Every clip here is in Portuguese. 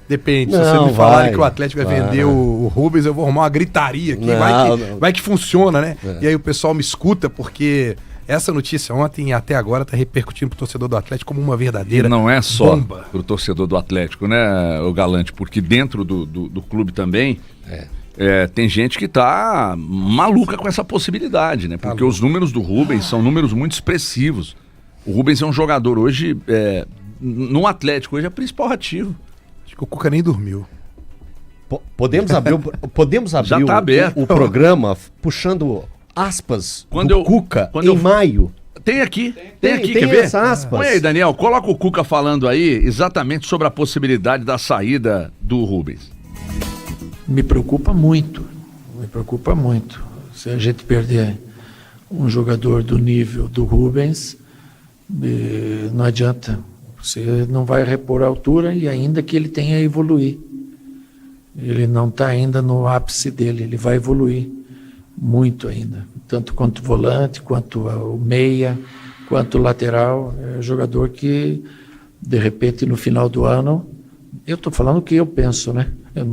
Depende. Se Não, você me vai, falarem que o Atlético vai vender vai. o Rubens, eu vou arrumar uma gritaria aqui. Não. Vai que funciona, né? E aí o pessoal me escuta, porque essa notícia ontem e até agora tá repercutindo pro torcedor do Atlético como uma verdadeira não é só bomba. pro torcedor do Atlético, né, o Galante? Porque dentro do clube também tem gente que tá maluca com essa possibilidade, né? Porque os números do Rubens são números muito expressivos. O Rubens é um jogador hoje, no Atlético, hoje é principal ativo. Acho que o Cuca nem dormiu. Podemos abrir, Já tá aberto. o programa puxando aspas Quando do eu- Cuca quando em eu- maio. Tem aqui, Tem quer ver? essa aspas. Põe aí, Daniel, coloca o Cuca falando aí exatamente sobre a possibilidade da saída do Rubens. Me preocupa muito, Se a gente perder um jogador do nível do Rubens, não adianta. Você não vai repor a altura e ainda que ele tenha a evoluir. Ele não está ainda no ápice dele, ele vai evoluir muito ainda. Tanto quanto o volante, quanto o meia, quanto o lateral. É um jogador que, de repente, no final do ano, eu estou falando o que eu penso, né? Eu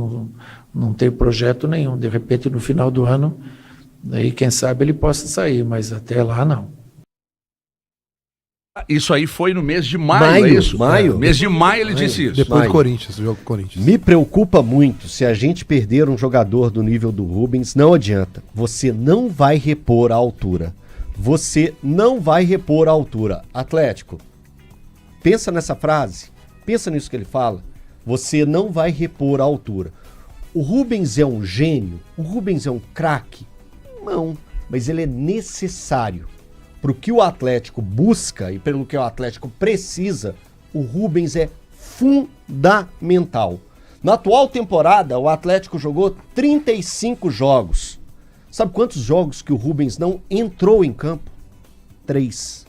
não tenho projeto nenhum. De repente, no final do ano, aí quem sabe ele possa sair, mas até lá não. Isso aí foi no mês de maio, é isso? Maio. Mês de maio ele disse isso. Depois Maio. do Corinthians, o jogo do Corinthians. Me preocupa muito se a gente perder um jogador do nível do Rubens, não adianta. Você não vai repor a altura. Você não vai repor a altura. Atlético, pensa nessa frase. Pensa nisso que ele fala. Você não vai repor a altura. O Rubens é um gênio? O Rubens é um craque? Não, mas ele é necessário. Para o que o Atlético busca e pelo que o Atlético precisa, o Rubens é fundamental. Na atual temporada, o Atlético jogou 35 jogos. Sabe quantos jogos que o Rubens não entrou em campo? 3.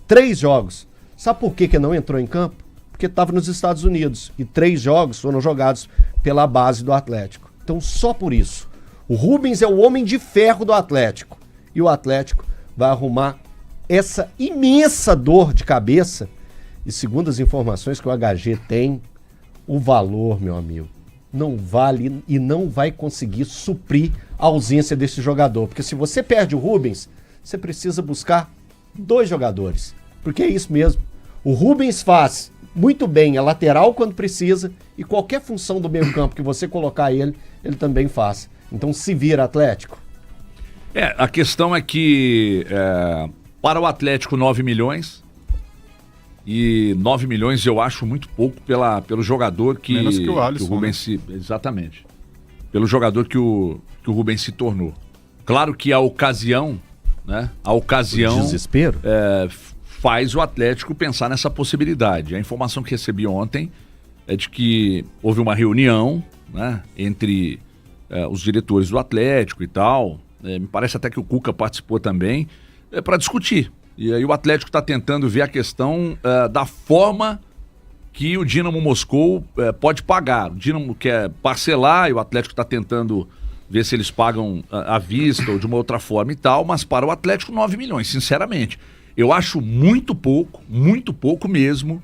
3 jogos. Sabe por que não entrou em campo? Porque estava nos Estados Unidos. E 3 jogos foram jogados pela base do Atlético. Então, só por isso. O Rubens é o homem de ferro do Atlético. E o Atlético vai arrumar essa imensa dor de cabeça. E segundo as informações que o HG tem, o valor, meu amigo, não vale e não vai conseguir suprir a ausência desse jogador. Porque se você perde o Rubens, você precisa buscar 2 jogadores. Porque é isso mesmo. O Rubens faz muito bem a lateral quando precisa e qualquer função do meio campo que você colocar ele também faz. Então se vira, Atlético. A questão é que para o Atlético 9 milhões, e 9 milhões eu acho muito pouco pelo jogador que, menos que o Alisson, que o Rubens exatamente. Pelo jogador que o Rubens se tornou. Claro que a ocasião, né? A ocasião O desespero? faz o Atlético pensar nessa possibilidade. A informação que recebi ontem é de que houve uma reunião, né, entre os diretores do Atlético e tal. Me parece até que o Cuca participou também, para discutir. E aí o Atlético está tentando ver a questão da forma que o Dínamo Moscou pode pagar. O Dínamo quer parcelar e o Atlético está tentando ver se eles pagam à vista ou de uma outra forma e tal, mas para o Atlético 9 milhões, sinceramente. Eu acho muito pouco mesmo,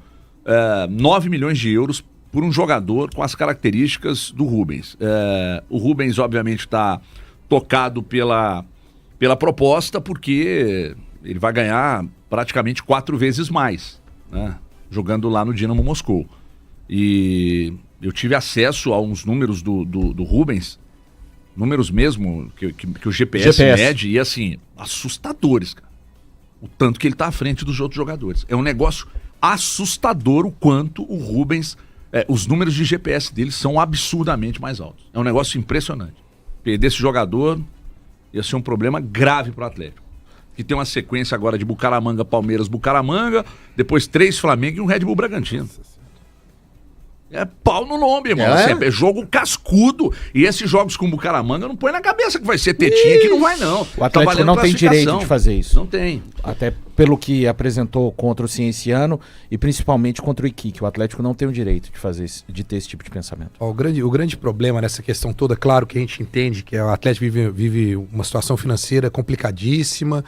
9 milhões de euros por um jogador com as características do Rubens. O Rubens, obviamente, está tocado pela proposta, porque ele vai ganhar praticamente 4 vezes mais, né, jogando lá no Dínamo Moscou. E eu tive acesso a uns números do Rubens, números mesmo que o GPS mede, e assim, assustadores, cara. O tanto que ele está à frente dos outros jogadores. É um negócio assustador o quanto o Rubens, os números de GPS dele são absurdamente mais altos. É um negócio impressionante. Perder esse jogador ia ser um problema grave para o Atlético. Que tem uma sequência agora de Bucaramanga, Palmeiras, Bucaramanga, depois 3 Flamengo e um Red Bull Bragantino. É pau no lombo, irmão. É jogo cascudo. E esses jogos com o Bucaramanga não põe na cabeça que vai ser tetinha, que não vai não. O Atlético não tem direito de fazer isso. Não tem. Até pelo que apresentou contra o Cienciano e principalmente contra o Iquique. O Atlético não tem o direito de ter esse tipo de pensamento. O grande problema nessa questão toda, claro que a gente entende que o Atlético vive uma situação financeira complicadíssima,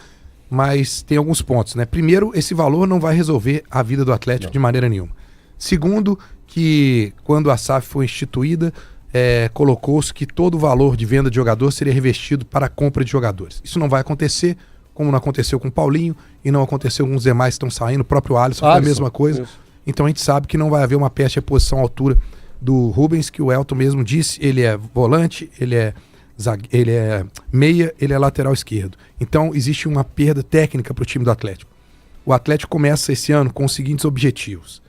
mas tem alguns pontos, né? Primeiro, esse valor não vai resolver a vida do Atlético de maneira nenhuma. Segundo, que quando a SAF foi instituída, colocou-se que todo o valor de venda de jogador seria revestido para a compra de jogadores. Isso não vai acontecer, como não aconteceu com o Paulinho e não aconteceu com os demais que estão saindo, o próprio Alisson foi a mesma coisa. Isso. Então a gente sabe que não vai haver uma peça de reposição à altura do Rubens, que o Elton mesmo disse, ele é volante, ele é meia, ele é lateral esquerdo. Então existe uma perda técnica para o time do Atlético. O Atlético começa esse ano com os seguintes objetivos.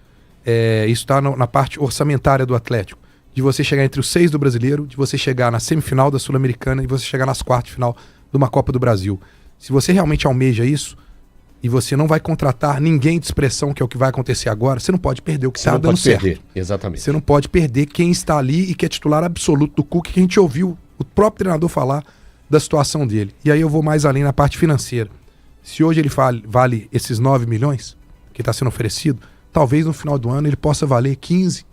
Isso está na parte orçamentária do Atlético. De você chegar entre os 6 do Brasileiro, de você chegar na semifinal da Sul-Americana e você chegar nas quartas de final de uma Copa do Brasil. Se você realmente almeja isso, e você não vai contratar ninguém de expressão, que é o que vai acontecer agora, você não pode perder o que está dando certo. Exatamente. Você não pode perder quem está ali e que é titular absoluto do Cuca, que a gente ouviu o próprio treinador falar da situação dele. E aí eu vou mais além na parte financeira. Se hoje ele vale esses 9 milhões que está sendo oferecido, talvez no final do ano ele possa valer 15,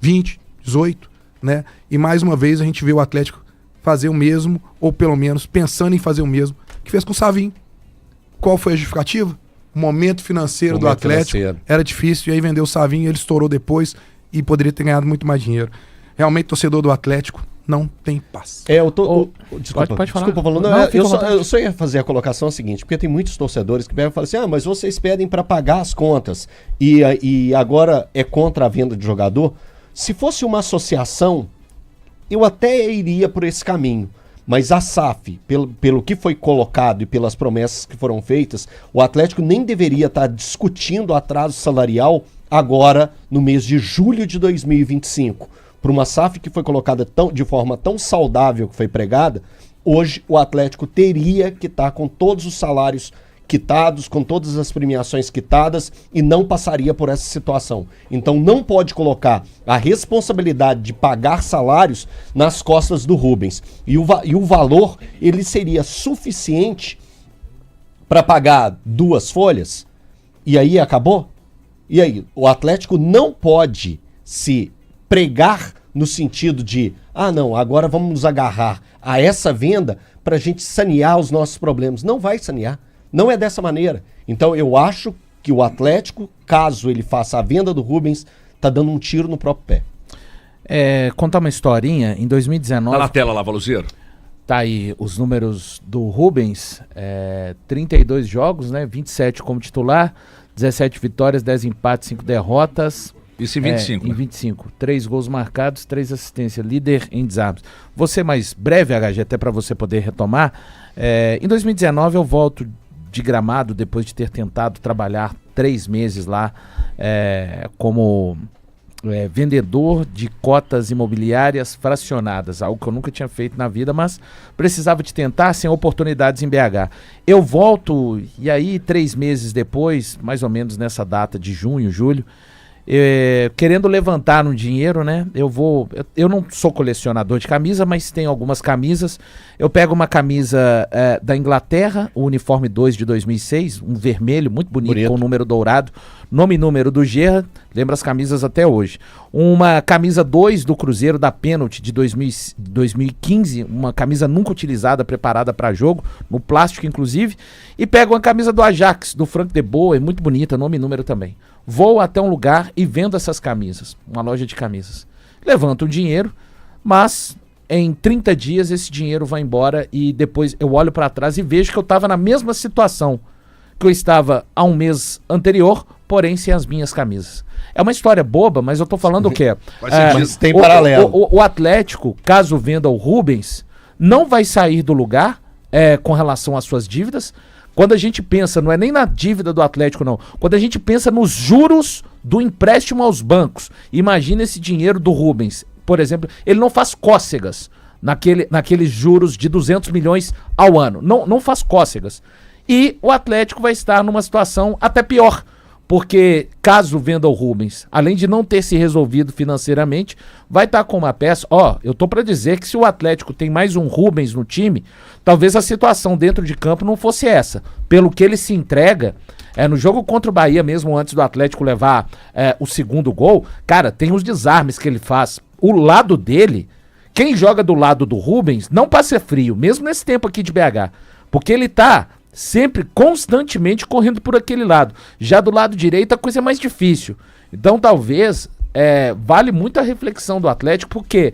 20, 18, né? E mais uma vez a gente vê o Atlético fazer o mesmo, ou pelo menos pensando em fazer o mesmo, que fez com o Savinho. Qual foi a justificativa? O momento financeiro do Atlético era difícil, e aí vendeu o Savinho, ele estourou depois e poderia ter ganhado muito mais dinheiro. Realmente, torcedor do Atlético não tem paz. Desculpa, pode falar. Desculpa, falando. Eu só ia fazer a colocação seguinte, porque tem muitos torcedores que pegam e falam assim, mas vocês pedem para pagar as contas e agora é contra a venda de jogador. Se fosse uma associação, eu até iria por esse caminho. Mas a SAF, pelo que foi colocado e pelas promessas que foram feitas, o Atlético nem deveria estar discutindo atraso salarial agora no mês de julho de 2025. Para uma SAF que foi colocada de forma tão saudável que foi pregada, hoje o Atlético teria que estar com todos os salários quitados, com todas as premiações quitadas, e não passaria por essa situação. Então não pode colocar a responsabilidade de pagar salários nas costas do Rubens. E o valor, ele seria suficiente para pagar 2 folhas? E aí acabou? E aí, o Atlético não pode se pregar no sentido de, não, agora vamos nos agarrar a essa venda para a gente sanear os nossos problemas. Não vai sanear. Não é dessa maneira. Então eu acho que o Atlético, caso ele faça a venda do Rubens, tá dando um tiro no próprio pé. Contar uma historinha, em 2019... Tá na tela lá, Valuzeiro. Tá aí os números do Rubens, 32 jogos, né? 27 como titular, 17 vitórias, 10 empates, 5 derrotas. Isso em 25, Em 25. 3 gols marcados, 3 assistências, líder em desarmes. Vou ser mais breve, HG, até para você poder retomar. Em 2019 eu volto de Gramado, depois de ter tentado trabalhar 3 meses lá como vendedor de cotas imobiliárias fracionadas, algo que eu nunca tinha feito na vida, mas precisava de tentar, sem oportunidades em BH. Eu volto, e aí 3 meses depois, mais ou menos nessa data de junho, julho, querendo levantar um dinheiro, né? Eu não sou colecionador de camisa, mas tenho algumas camisas. Eu pego uma camisa da Inglaterra, o uniforme 2 de 2006, um vermelho muito bonito. Com o número dourado, nome e número do Gerrard, lembro as camisas até hoje. Uma camisa 2 do Cruzeiro da Pênalti de 2015, uma camisa nunca utilizada, preparada para jogo, no plástico inclusive. E pego uma camisa do Ajax, do Frank de Boer, muito bonita, nome e número também. Vou até um lugar e vendo essas camisas, uma loja de camisas. Levanto o dinheiro, mas em 30 dias esse dinheiro vai embora e depois eu olho para trás e vejo que eu estava na mesma situação que eu estava há um mês anterior, porém sem as minhas camisas. É uma história boba, mas eu tô falando o quê? Mas tem paralelo. O Atlético, caso venda o Rubens, não vai sair do lugar com relação às suas dívidas. Quando a gente pensa, não é nem na dívida do Atlético, não. Quando a gente pensa nos juros do empréstimo aos bancos, imagina esse dinheiro do Rubens. Por exemplo, ele não faz cócegas naqueles juros de 200 milhões ao ano. Não faz cócegas. E o Atlético vai estar numa situação até pior. Porque caso venda o Rubens, além de não ter se resolvido financeiramente, vai estar com uma peça. Eu tô para dizer que se o Atlético tem mais um Rubens no time, talvez a situação dentro de campo não fosse essa. Pelo que ele se entrega, no jogo contra o Bahia mesmo, antes do Atlético levar o segundo gol, cara, tem os desarmes que ele faz. O lado dele, quem joga do lado do Rubens, não passa frio, mesmo nesse tempo aqui de BH. Porque ele tá sempre, constantemente correndo por aquele lado. Já do lado direito a coisa é mais difícil. Então talvez vale muito a reflexão do Atlético, porque,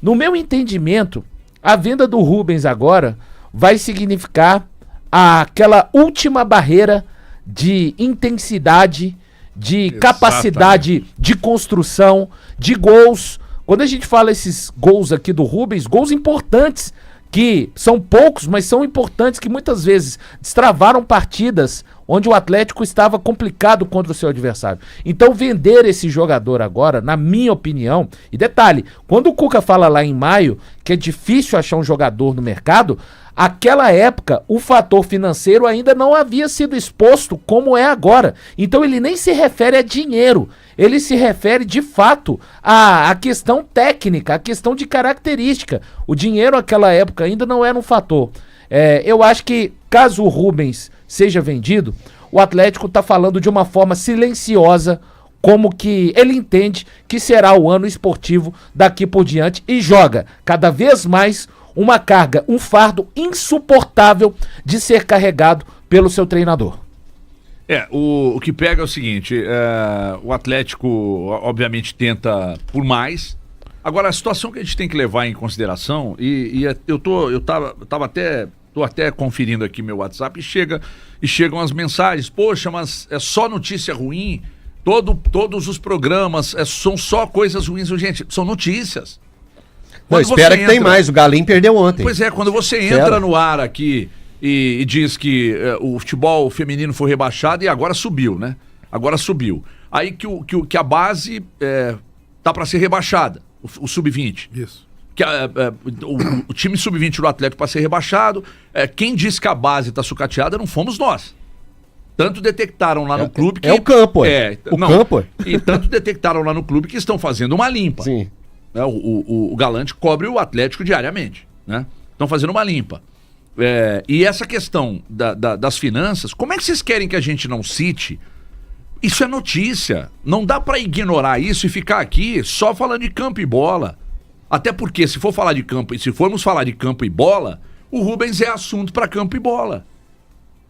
no meu entendimento, a venda do Rubens agora vai significar aquela última barreira de intensidade, de capacidade de construção, de gols. Quando a gente fala esses gols aqui do Rubens, gols importantes, que são poucos, mas são importantes, que muitas vezes destravaram partidas onde o Atlético estava complicado contra o seu adversário. Então vender esse jogador agora, na minha opinião, e detalhe, quando o Cuca fala lá em maio que é difícil achar um jogador no mercado, aquela época o fator financeiro ainda não havia sido exposto como é agora. Então ele nem se refere a dinheiro, ele se refere de fato à questão técnica, à questão de característica. O dinheiro naquela época ainda não era um fator. Eu acho que caso o Rubens seja vendido, o Atlético está falando de uma forma silenciosa como que ele entende que será o ano esportivo daqui por diante e joga cada vez mais uma carga, um fardo insuportável de ser carregado pelo seu treinador. O que pega é o seguinte, o Atlético obviamente tenta por mais. Agora, a situação que a gente tem que levar em consideração, tô até conferindo aqui meu WhatsApp e chegam as mensagens, poxa, mas é só notícia ruim, todos os programas são só coisas ruins. Gente, são notícias. Não, espera que tem mais, o Galim perdeu ontem. Pois é, quando você entra no ar aqui e diz que o futebol feminino foi rebaixado e agora subiu, né? Agora subiu. Aí que a base tá para ser rebaixada, o sub-20. Isso. Que o time sub-20 do Atlético para ser rebaixado, quem disse que a base tá sucateada não fomos nós. Tanto detectaram lá no clube que... É o campo, campo. E tanto detectaram lá no clube que estão fazendo uma limpa. Sim. O Galante cobre o Atlético diariamente, né? Estão fazendo uma limpa. E essa questão das finanças, como é que vocês querem que a gente não cite? Isso é notícia. Não dá para ignorar isso e ficar aqui só falando de campo e bola. Até porque se formos falar de campo e bola, o Rubens é assunto para campo e bola.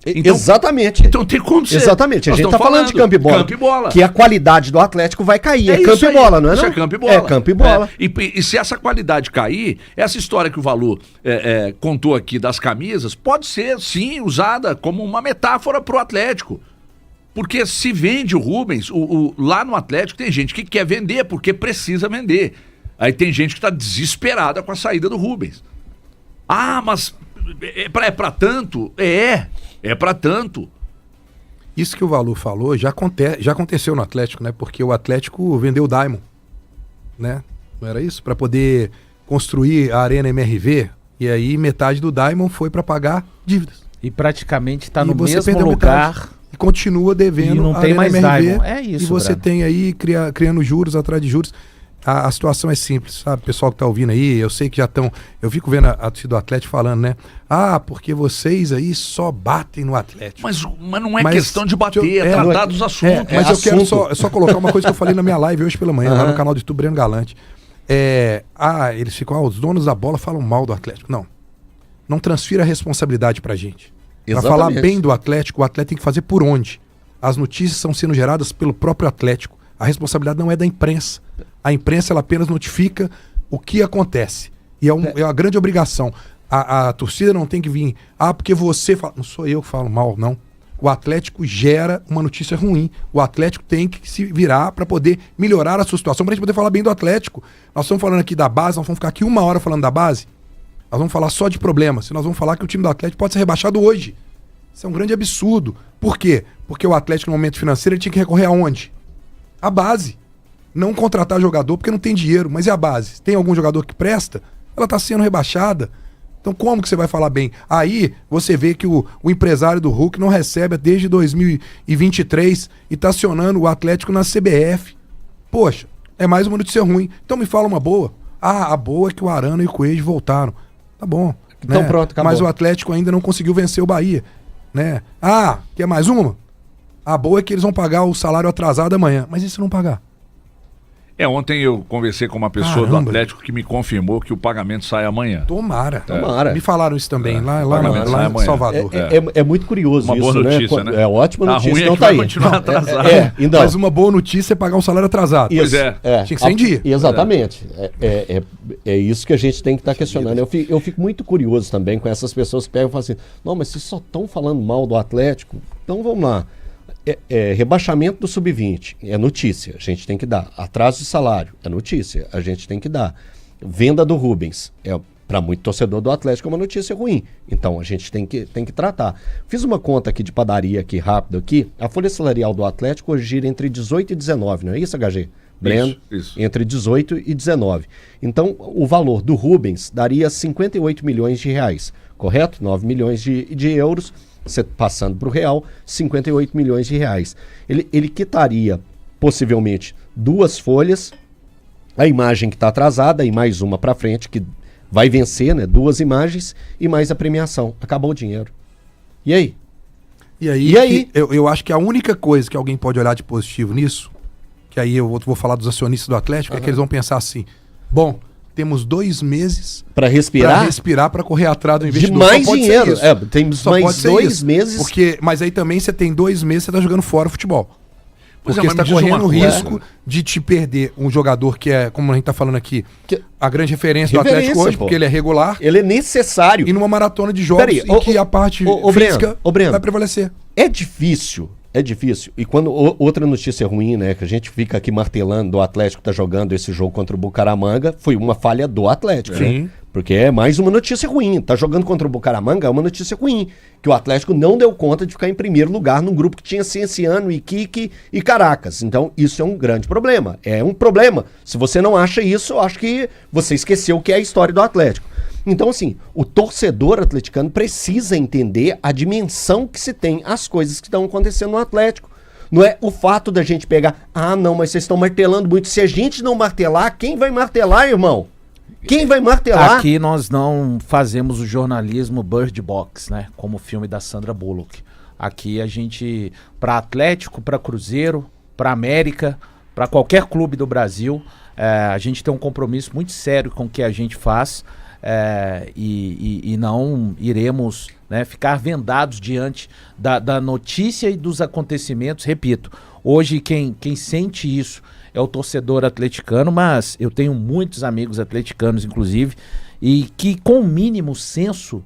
Então, exatamente. Então tem como ser. Exatamente. A gente tá falando de campo e bola. Campo e bola. Que a qualidade do Atlético vai cair. É campo e bola, não é? Isso não? É campo e bola. É campo e bola. E se essa qualidade cair, essa história que o Valu contou aqui das camisas, pode ser, sim, usada como uma metáfora pro Atlético. Porque se vende o Rubens, lá no Atlético tem gente que quer vender porque precisa vender. Aí tem gente que tá desesperada com a saída do Rubens. Ah, mas é pra tanto? É pra tanto. Isso que o Valu falou já aconteceu no Atlético, né? Porque o Atlético vendeu o Daimon, né? Não era isso? Para poder construir a Arena MRV, e aí metade do Daimon foi para pagar dívidas. E praticamente está no você mesmo lugar. Metade, e continua devendo e não a tem Arena mais MRV. Daimon. É isso, e você Breno. tem aí criando juros atrás de juros. A situação é simples, sabe? Pessoal que tá ouvindo aí, eu sei que já estão... Eu fico vendo a torcida do Atlético falando, né? Ah, porque vocês aí só batem no Atlético. Mas não é questão de bater, é tratar dos assuntos. Mas eu quero só colocar uma coisa que eu falei na minha live hoje pela manhã, lá no canal do YouTube Breno Galante. Eles ficam, os donos da bola falam mal do Atlético. Não transfira a responsabilidade pra gente. Pra falar bem do Atlético, o Atlético tem que fazer por onde? As notícias estão sendo geradas pelo próprio Atlético. A responsabilidade não é da imprensa. A imprensa ela apenas notifica o que acontece. E é uma grande obrigação. A torcida não tem que vir... porque você fala... Não sou eu que falo mal, não. O Atlético gera uma notícia ruim. O Atlético tem que se virar para poder melhorar a sua situação, para a gente poder falar bem do Atlético. Nós estamos falando aqui da base, nós vamos ficar aqui 1 hora falando da base. Nós vamos falar só de problemas. Nós vamos falar que o time do Atlético pode ser rebaixado hoje. Isso é um grande absurdo. Por quê? Porque o Atlético, no momento financeiro, ele tinha que recorrer aonde? A base. Não contratar jogador porque não tem dinheiro. Mas e a base? Tem algum jogador que presta? Ela está sendo rebaixada. Então como que você vai falar bem? Aí você vê que o empresário do Hulk não recebe desde 2023 e está acionando o Atlético na CBF. Poxa, é mais uma notícia ruim. Então me fala uma boa. A boa é que o Arana e o Coelho voltaram. Tá bom. Então pronto, acabou. Mas o Atlético ainda não conseguiu vencer o Bahia. Né? Quer mais uma? A boa é que eles vão pagar o salário atrasado amanhã. Mas e se não pagar? Ontem eu conversei com uma pessoa do Atlético que me confirmou que o pagamento sai amanhã. Tomara. Tomara. Me falaram isso também, lá em Salvador. É muito curioso uma isso, boa notícia, né? É ótima notícia, ruim não que tá vai aí. continuar atrasado. Então, Mas uma boa notícia é pagar um salário atrasado. Pois é. Tinha que ser em dia. Exatamente. É isso que a gente tem que estar questionando. Eu fico muito curioso também com essas pessoas que pegam e falam assim, não, mas vocês só estão falando mal do Atlético, então vamos lá. Rebaixamento do sub-20 é notícia, a gente tem que dar. Atraso de salário é notícia, a gente tem que dar. Venda do Rubens para muito torcedor do Atlético é uma notícia ruim, então a gente tem que tratar. Fiz uma conta aqui de padaria aqui rápido aqui. A folha salarial do Atlético hoje gira entre 18 e 19, não é isso, HG? Breno, isso. Entre 18 e 19. Então o valor do Rubens daria 58 milhões de reais, correto? 9 milhões de euros. Você passando para o real, 58 milhões de reais. Ele quitaria, possivelmente, 2 folhas, a imagem que está atrasada e mais uma para frente, que vai vencer, né? 2 imagens e mais a premiação. Acabou o dinheiro. E aí? E aí? Eu acho que a única coisa que alguém pode olhar de positivo nisso, que aí eu vou falar dos acionistas do Atlético, é que eles vão pensar assim, bom, temos 2 meses para respirar, para correr atrás do investidor. De mais dinheiro. Temos mais 2 meses. Mas aí também você tem 2 meses, você está jogando fora o futebol. Porque você está me diz correndo o uma risco de te perder um jogador que é, como a gente está falando aqui, a grande referência do Atlético hoje, porque ele é regular. Ele é necessário. E numa maratona de jogos em que a parte física vai prevalecer. É difícil. E quando outra notícia ruim, né, que a gente fica aqui martelando do Atlético tá jogando esse jogo contra o Bucaramanga, foi uma falha do Atlético, né? Porque é mais uma notícia ruim. Tá jogando contra o Bucaramanga é uma notícia ruim, que o Atlético não deu conta de ficar em primeiro lugar num grupo que tinha Cienciano, Iquique e Caracas. Então isso é um grande problema. É um problema. Se você não acha isso, eu acho que você esqueceu o que é a história do Atlético. Então, assim, o torcedor atleticano precisa entender a dimensão que se tem as coisas que estão acontecendo no Atlético. Não é o fato da gente pegar, não, mas vocês estão martelando muito. Se a gente não martelar, quem vai martelar, irmão? Quem vai martelar? Aqui nós não fazemos o jornalismo Bird Box, né? Como o filme da Sandra Bullock. Aqui a gente, para Atlético, para Cruzeiro, para América, para qualquer clube do Brasil, a gente tem um compromisso muito sério com o que a gente faz. E não iremos, né, ficar vendados diante da notícia e dos acontecimentos. Repito, hoje quem sente isso é o torcedor atleticano, mas eu tenho muitos amigos atleticanos, inclusive, e que com o mínimo senso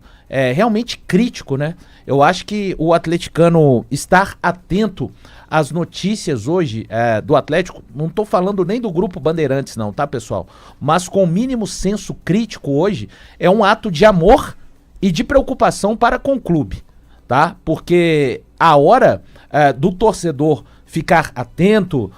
realmente crítico, né? Eu acho que o atleticano estar atento às notícias hoje do Atlético, não estou falando nem do Grupo Bandeirantes não, tá, pessoal? Mas com o mínimo senso crítico hoje é um ato de amor e de preocupação para com o clube, tá? Porque a hora do torcedor ficar atento,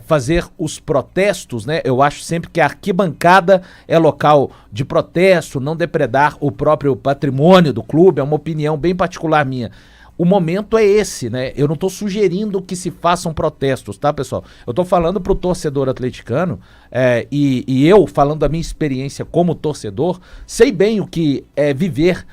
fazer os protestos, né? Eu acho sempre que a arquibancada é local de protesto, não depredar o próprio patrimônio do clube, é uma opinião bem particular minha. O momento é esse, né? Eu não estou sugerindo que se façam protestos, tá, pessoal? Eu estou falando pro torcedor atleticano, e eu, falando da minha experiência como torcedor, sei bem o que é viver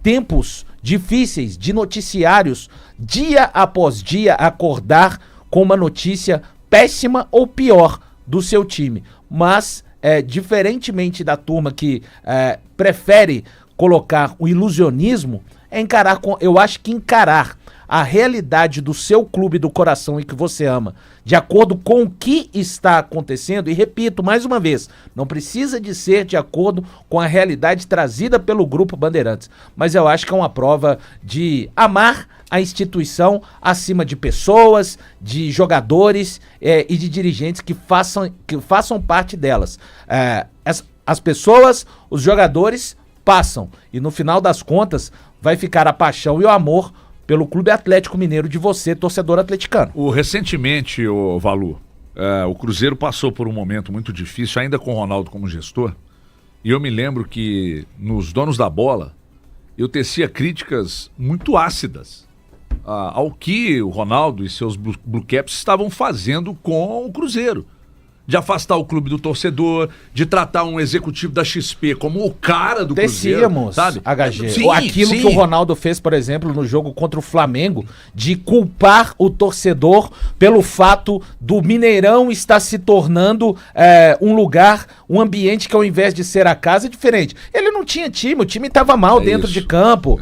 tempos difíceis de noticiários, dia após dia, acordar com uma notícia péssima ou pior do seu time. Mas, diferentemente da turma que prefere colocar o ilusionismo, eu acho que encarar a realidade do seu clube do coração e que você ama, de acordo com o que está acontecendo, e repito mais uma vez, não precisa de ser de acordo com a realidade trazida pelo Grupo Bandeirantes, mas eu acho que é uma prova de amar a instituição acima de pessoas, de jogadores e de dirigentes que façam parte delas. As pessoas, os jogadores passam, e no final das contas vai ficar a paixão e o amor pelo Clube Atlético Mineiro de você, torcedor atleticano. Recentemente, Valu, o Cruzeiro passou por um momento muito difícil, ainda com o Ronaldo como gestor, e eu me lembro que nos donos da bola eu tecia críticas muito ácidas ao que o Ronaldo e seus Blue Caps estavam fazendo com o Cruzeiro. de afastar o clube do torcedor, de tratar um executivo da XP como o cara do Decíamos, Cruzeiro, sabe? HG. Sim, Ou aquilo sim. que o Ronaldo fez, por exemplo, no jogo contra o Flamengo, de culpar o torcedor pelo fato do Mineirão estar se tornando um lugar, um ambiente que ao invés de ser a casa é diferente. Ele não tinha time, o time estava mal dentro de campo.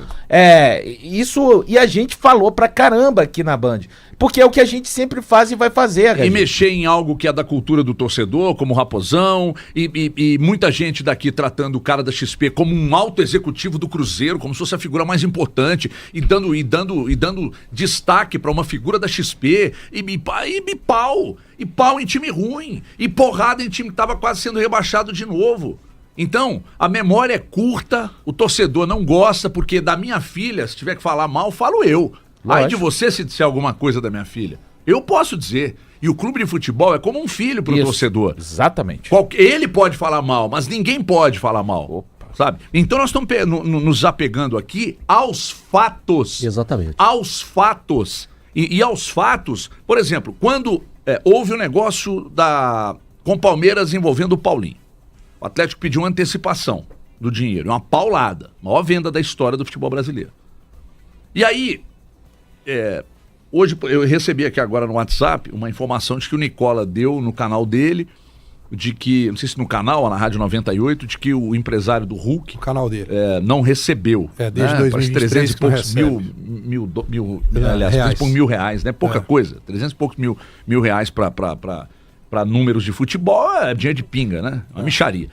Isso, e a gente falou pra caramba aqui na Band. Porque é o que a gente sempre faz e vai fazer, HG. E mexer em algo que é da cultura do torcedor, como o Raposão, e muita gente daqui tratando o cara da XP como um alto executivo do Cruzeiro, como se fosse a figura mais importante, e dando destaque para uma figura da XP, e pau em time ruim, e porrada em time que estava quase sendo rebaixado de novo. Então, a memória é curta, o torcedor não gosta, porque da minha filha, se tiver que falar mal, falo eu. Aí de você se disser alguma coisa da minha filha. Eu posso dizer. E o clube de futebol é como um filho pro torcedor. Exatamente. Ele pode falar mal, mas ninguém pode falar mal. Sabe? Então nós estamos nos apegando aqui aos fatos. Exatamente. Aos fatos. E aos fatos, por exemplo, quando houve o negócio com o Palmeiras envolvendo o Paulinho. O Atlético pediu uma antecipação do dinheiro. Uma paulada. Maior venda da história do futebol brasileiro. E aí... hoje eu recebi aqui agora no WhatsApp uma informação de que o Nicola deu no canal dele, de que, não sei se no canal ou na Rádio 98, de que o empresário do Hulk O canal dele. não recebeu. Desde 2023 300 e que não poucos reais. 300 e poucos mil reais, né? Pouca coisa. 300 e poucos mil reais para números de futebol é dinheiro de pinga, né? Uma mixaria.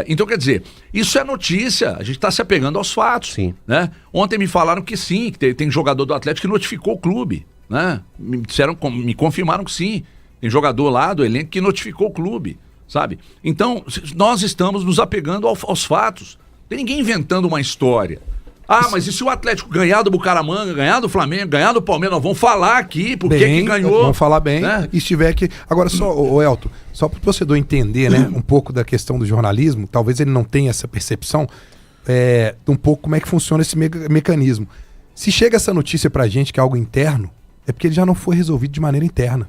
Então, quer dizer, isso é notícia, a gente está se apegando aos fatos. Sim. Né? Ontem me falaram que sim, que tem jogador do Atlético que notificou o clube. Né? Me confirmaram que sim. Tem jogador lá do elenco que notificou o clube, sabe? Então, nós estamos nos apegando aos fatos. Tem ninguém inventando uma história. Mas e se o Atlético ganhar do Bucaramanga, ganhar do Flamengo, ganhar do Palmeiras, nós vamos falar aqui por que ganhou. Vamos falar bem. Né? E se tiver que... Agora, o Elton, só para o torcedor entender, né, um pouco da questão do jornalismo, talvez ele não tenha essa percepção, de um pouco como é que funciona esse mecanismo. Se chega essa notícia pra gente que é algo interno, é porque ele já não foi resolvido de maneira interna.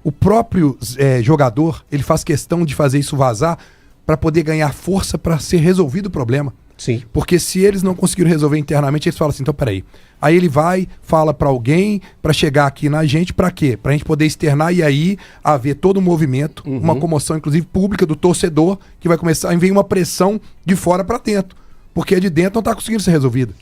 O próprio jogador, ele faz questão de fazer isso vazar para poder ganhar força para ser resolvido o problema. Sim. Porque se eles não conseguiram resolver internamente, eles falam assim, então peraí. Aí ele vai, fala pra alguém, pra chegar aqui na gente, pra quê? Pra gente poder externar e aí haver todo um movimento, uma comoção, inclusive pública, do torcedor, que vai começar a vir uma pressão de fora pra dentro. Porque a de dentro não tá conseguindo ser resolvida.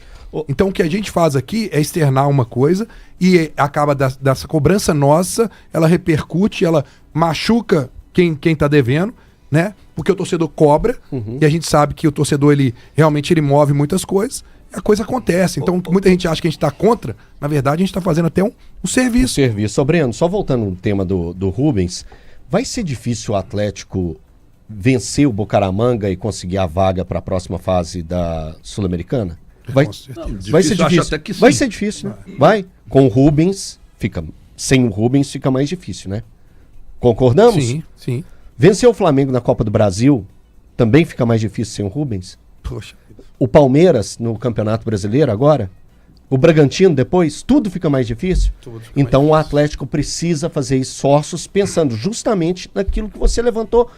Então o que a gente faz aqui é externar uma coisa e acaba dessa cobrança nossa, ela repercute, ela machuca quem tá devendo, né? Porque o torcedor cobra, e a gente sabe que o torcedor, ele realmente move muitas coisas, e a coisa acontece. Então, muita gente acha que a gente está contra, na verdade, a gente está fazendo até um serviço. Serviço. Breno, só voltando no tema do Rubens, vai ser difícil o Atlético vencer o Bucaramanga e conseguir a vaga para a próxima fase da Sul-Americana? Vai ser difícil. Até que sim. Vai ser difícil, né? Vai. Com o Rubens, sem o Rubens fica mais difícil, né? Concordamos? Sim, sim. Vencer o Flamengo na Copa do Brasil também fica mais difícil sem o Rubens. Poxa. O Palmeiras no Campeonato Brasileiro agora, o Bragantino depois, tudo fica mais difícil. Então o Atlético precisa fazer esforços pensando justamente naquilo que você levantou.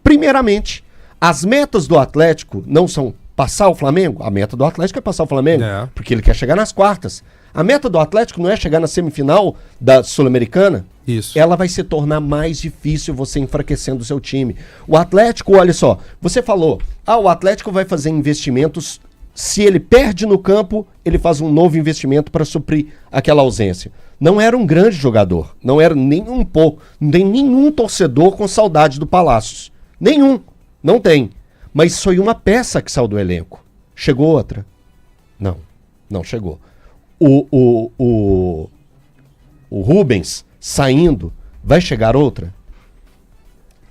Primeiramente, as metas do Atlético não são passar o Flamengo. A meta do Atlético é passar o Flamengo, porque ele quer chegar nas quartas. A meta do Atlético não é chegar na semifinal da Sul-Americana. Isso. Ela vai se tornar mais difícil você enfraquecendo o seu time. O Atlético, olha só, você falou, o Atlético vai fazer investimentos, se ele perde no campo, ele faz um novo investimento para suprir aquela ausência. Não era um grande jogador, não era nem um pouco, não tem nenhum torcedor com saudade do Palácios. Nenhum, não tem. Mas foi uma peça que saiu do elenco. Chegou outra? Não chegou. O Rubens saindo, vai chegar outra?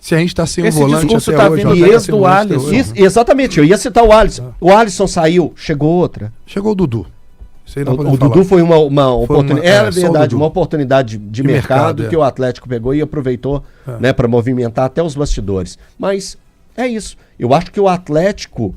Se a gente tá sem um Esse volante discurso até tá hoje... vindo ó, desde sem o volante até Alisson. hoje. Isso, exatamente, eu ia citar o Alisson. O Alisson saiu, chegou outra. Chegou o Dudu. Isso aí não O podemos Dudu falar. foi uma oportunidade. só Era o verdade, Dudu. uma oportunidade de mercado que o Atlético pegou e aproveitou, né, para movimentar até os bastidores. Mas é isso. Eu acho que o Atlético,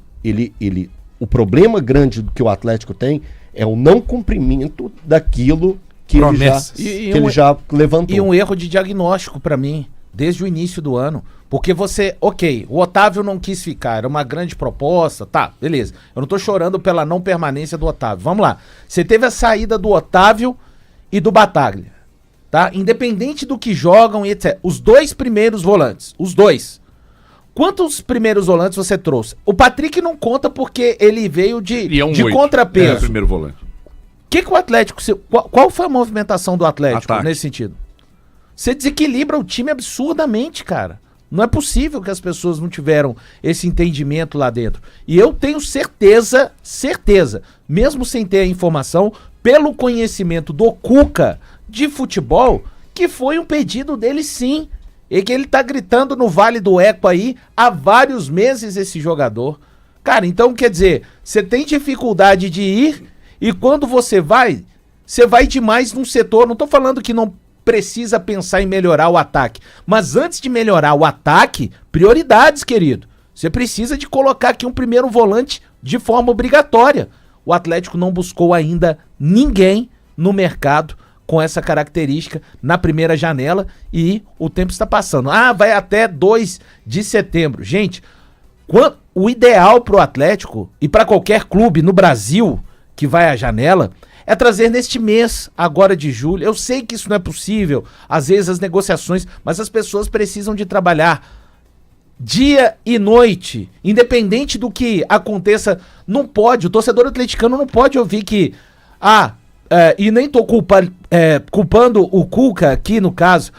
o problema grande que o Atlético tem é o não cumprimento daquilo que ele já levantou. E um erro de diagnóstico para mim. desde o início do ano. Porque você, ok, o Otávio não quis ficar, era uma grande proposta, tá, beleza. Eu não tô chorando pela não permanência do Otávio. Vamos lá. Você teve a saída do Otávio e do Bataglia, tá? Independente do que jogam e etc. Os 2 primeiros volantes, os 2. Quantos primeiros volantes você trouxe? O Patrick não conta porque ele veio de contrapeso. Primeiro volante. Que o Atlético... Qual foi a movimentação do Atlético Ataque. nesse sentido? Você desequilibra o time absurdamente, cara. Não é possível que as pessoas não tiveram esse entendimento lá dentro. E eu tenho certeza, mesmo sem ter a informação, pelo conhecimento do Cuca de futebol, que foi um pedido dele sim. E que ele tá gritando no Vale do Eco aí há vários meses esse jogador. Cara, então quer dizer, você tem dificuldade de ir e quando você vai demais num setor. Não tô falando que não precisa pensar em melhorar o ataque. Mas antes de melhorar o ataque, prioridades, querido. Você precisa de colocar aqui um primeiro volante de forma obrigatória. O Atlético não buscou ainda ninguém no mercado com essa característica na primeira janela e o tempo está passando. Vai até 2 de setembro. Gente, o ideal para o Atlético e para qualquer clube no Brasil que vai à janela é trazer neste mês, agora de julho. Eu sei que isso não é possível, às vezes as negociações, mas as pessoas precisam de trabalhar dia e noite, independente do que aconteça. Não pode, o torcedor atleticano não pode ouvir que, e nem tô culpando o Cuca aqui no caso,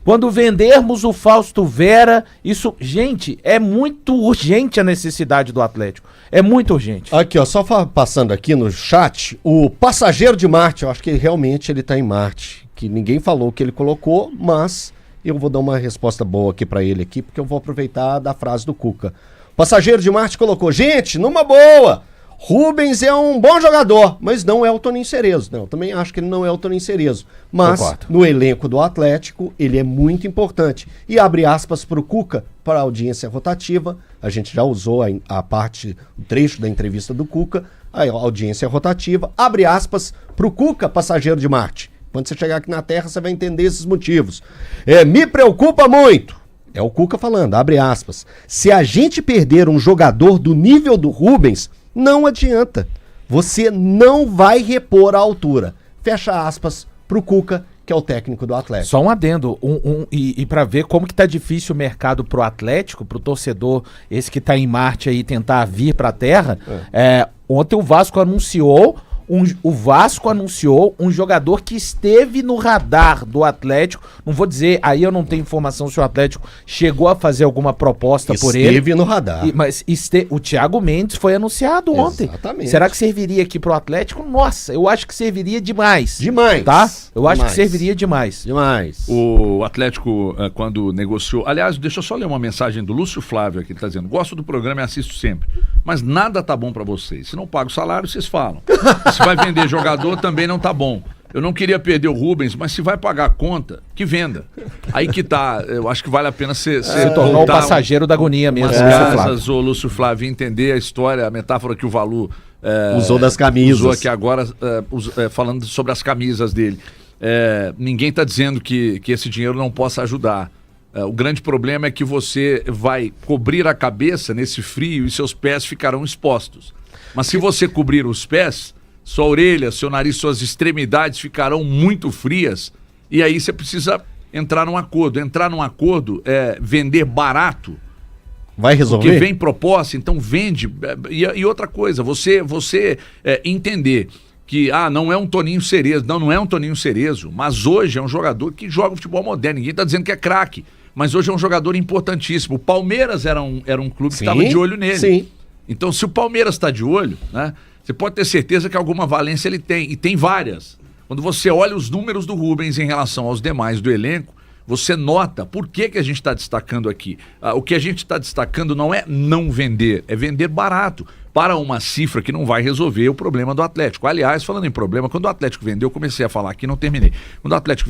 quando vendermos o Fausto Vera, isso, gente, é muito urgente a necessidade do Atlético. É muito urgente. Aqui, ó, só passando aqui no chat, o passageiro de Marte, eu acho que realmente ele tá em Marte, que ninguém falou o que ele colocou, mas eu vou dar uma resposta boa aqui pra ele aqui, porque eu vou aproveitar da frase do Cuca. O passageiro de Marte colocou, gente, numa boa, Rubens é um bom jogador, mas não é o Toninho Cerezo. Não, eu também acho que ele não é o Toninho Cerezo. Mas no elenco do Atlético, ele é muito importante. E abre aspas para o Cuca, para a audiência rotativa. A gente já usou a parte, o trecho da entrevista do Cuca, a audiência rotativa. Abre aspas para o Cuca, passageiro de Marte. Quando você chegar aqui na Terra, você vai entender esses motivos. Me preocupa muito. É o Cuca falando, abre aspas. Se a gente perder um jogador do nível do Rubens, não adianta. Você não vai repor a altura. Fecha aspas pro Cuca, que é o técnico do Atlético. Só um adendo, e para ver como que tá difícil o mercado pro Atlético, pro torcedor, esse que tá em Marte aí, tentar vir pra Terra, ontem o Vasco anunciou um jogador que esteve no radar do Atlético. Não vou dizer, aí eu não tenho informação se o Atlético chegou a fazer alguma proposta por ele. Esteve no radar. Mas o Thiago Mendes foi anunciado ontem. Exatamente. Será que serviria aqui pro Atlético? Nossa, eu acho que serviria demais. Demais. Tá? Eu acho que serviria demais. Demais. O Atlético, quando negociou... Aliás, deixa eu só ler uma mensagem do Lúcio Flávio aqui, ele tá dizendo, gosto do programa e assisto sempre, mas nada tá bom pra vocês. Se não paga o salário, vocês falam. Se vai vender jogador, também não tá bom. Eu não queria perder o Rubens, mas se vai pagar a conta, que venda. Aí que tá, eu acho que vale a pena se tornou o passageiro da agonia mesmo. Casas, o Lúcio Flávio, entender a história, a metáfora que o Valu usou das camisas. Usou aqui agora, falando sobre as camisas dele. Ninguém tá dizendo que esse dinheiro não possa ajudar. O grande problema é que você vai cobrir a cabeça nesse frio e seus pés ficarão expostos. Mas se você cobrir os pés, sua orelha, seu nariz, suas extremidades ficarão muito frias e aí você precisa entrar num acordo. Entrar num acordo é vender barato. Vai resolver? Porque vem proposta, então vende. E outra coisa, você entender que não é um Toninho Cerezo. Não é um Toninho Cerezo, mas hoje é um jogador que joga futebol moderno. Ninguém está dizendo que é craque, mas hoje é um jogador importantíssimo. O Palmeiras era um clube que estava de olho nele. Sim. Então, se o Palmeiras está de olho, né, você pode ter certeza que alguma valência ele tem, e tem várias. Quando você olha os números do Rubens em relação aos demais do elenco, você nota por que a gente está destacando aqui. O que a gente está destacando não é não vender, é vender barato, para uma cifra que não vai resolver o problema do Atlético. Aliás, falando em problema, quando o Atlético vendeu, eu comecei a falar aqui, não terminei. Quando o Atlético